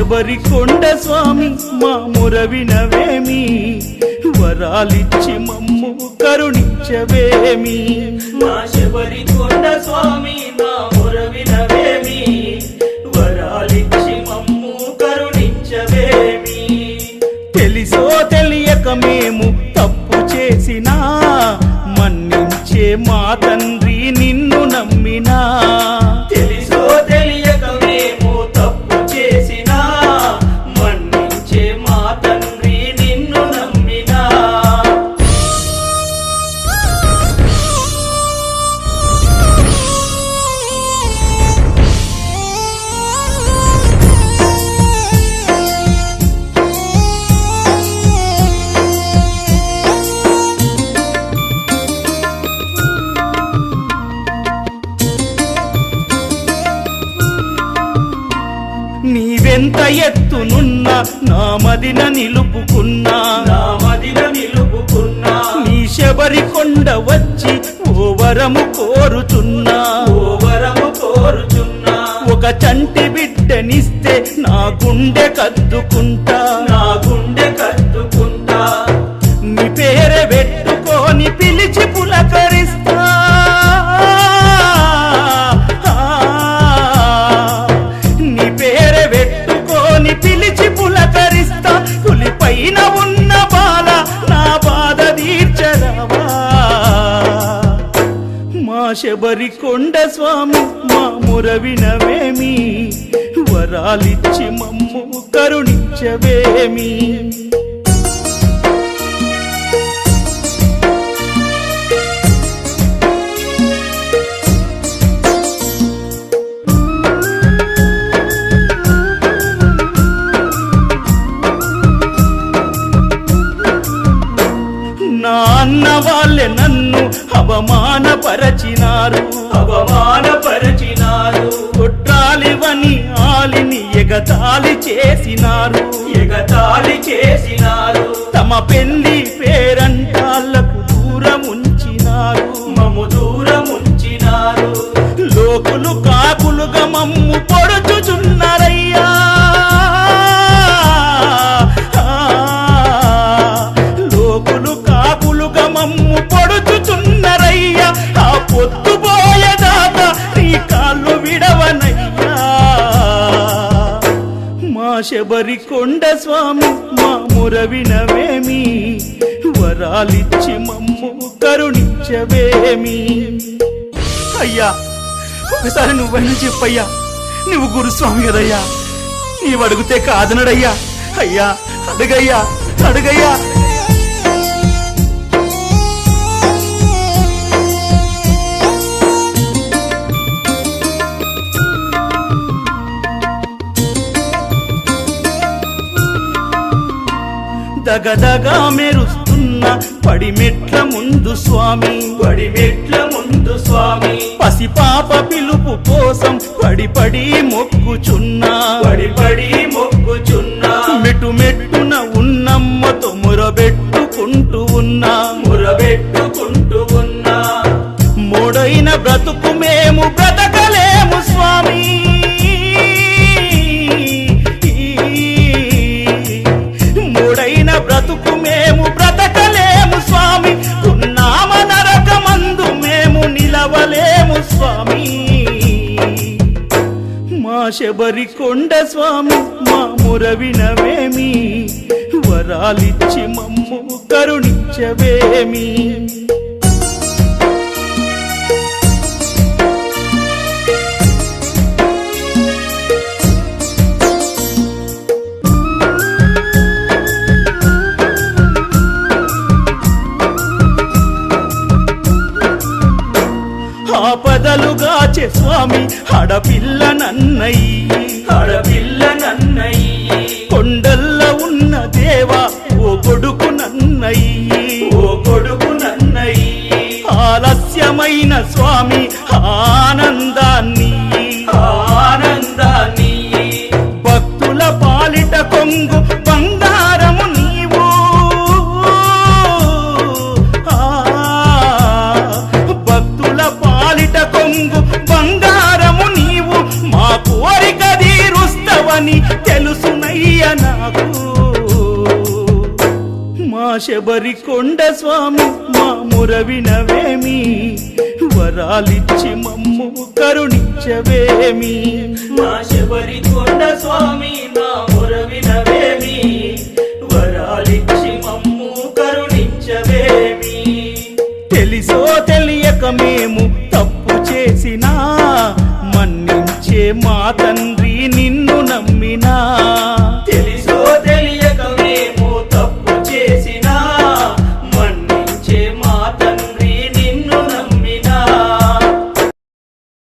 శబరికొండ స్వామి మా మొర వినవేమి, వరాలిచ్చి మమ్ము కరుణించవేమి. మా శబరికొండ స్వామి మా మొర వినవేమి, వరాలిచ్చి మమ్ము కరుణించవేమి. తెలిసో తెలియక మేము తప్పు చేసినా, మన్నించే మా తండ్రి నిన్ను నమ్మినా. తెలిసో తెలియక మేము తప్పు చేసినా, మన్నించే మా తండ్రి నిన్ను నమ్మినా. నీవెంత ఎత్తునున్నా నా మదిన నిలుపుకున్నా, నా మదిన నిలుపుకున్నా. నీ శబరికొండ వచ్చి ఓ వరము కోరుచున్నా, ఓ వరము కోరుచున్నా. ఒక చంటి బిడ్డనిస్తే నా గుండె కద్దుకుంటా, నా గుండె కద్దుకుంటా. నీ పేరు పెట్టుకొని పిలిచి పులకరిస్తా. నీ పేరు పెట్టుకొని పిలిచి పులకరిస్తా. పులిపైన ఉన్న బాల నా బాధ తీర్చరావా. మా శబరికొండ స్వామి మా మొర వినవేమి, వరాలిచ్చి మమ్ము కరుణించవేమి. నా అన్న వాళ్ళే నన్ను అవమానపరచినారు, అవమానపరచినారు. కొట్టాలివని ఆలిని ఎగతాళి చేసినారు, ఎగతాళి చేసినారు. తమ పెళ్లి పేరంటాళ్లకు దూరముంచినారు, మమ్ము దూరముంచినారు. లోకులు కాకులుగా మమ్ము పొడుచుచున్నారయ్యా. లోకులు కాకులుగా మమ్ము పొడుచుచున్నారయ్యా. ఆ పొద్దుపోయేదాకా నీ కాళ్ళు విడవనయ్యా. మా శబరికొండ స్వామి మా మొర వినవేమి, వరాలిచ్చి మమ్ము కరుణించవేమి. అయ్యా ఒకసారి నువ్వైనా చెప్పయ్యా, నువ్వు గురుస్వామి కదయ్యా, నీవు అడిగితే కాదనడయ్యా. అయ్యా అడుగయ్యా అడుగయ్యా. దగదగా మెరుస్తున్న పడిమెట్ల ముందు స్వామి, పడిమెట్ల ముందు స్వామి. పసిపాప పిలుపు కోసం పడి పడి మొక్కుచున్నా, పడి పడి మొక్కుచున్నా. మెట్టు మెట్టున ఉన్నమ్మతో మురబెట్టుకుంటూ ఉన్నా, మురబెట్టుకుంటూ ఉన్నా. మోడైన బ్రతుకు మేము బ్రతకలేము స్వామి. మోడైన బ్రతుకు మేము బ్రతకలేము స్వామి. ఉన్నామ నరకమందు మేము నిలవలేము స్వామి. మా శబరికొండ స్వామి మా మొర వినవేమి, వరాలిచ్చి మమ్ము కరుణించవేమి. ఆపదలుగాచే స్వామి ఆడపిల్ల నన్నయ్యి, ఆడపిల్ల నన్నయ్యి. కొండల్ల ఉన్న దేవా ఓ కొడుకు నన్నయ్యి, ఓ కొడుకు నన్నయ్యి. ఆలస్యమైన స్వామి ఆనందాన్ని, ఆనందాన్ని. భక్తుల పాలిట కొంగు బంగారము నీవు. భక్తుల పాలిట కొంగు బంగారము నీవు. మా కోరిక తీరుస్తవని తెలుసున శబరి కొండ స్వామి మా మురవినవేమి వరాలిచ్చి మమ్ము కరుణించవేమి నా శబరి కొండ స్వామి నా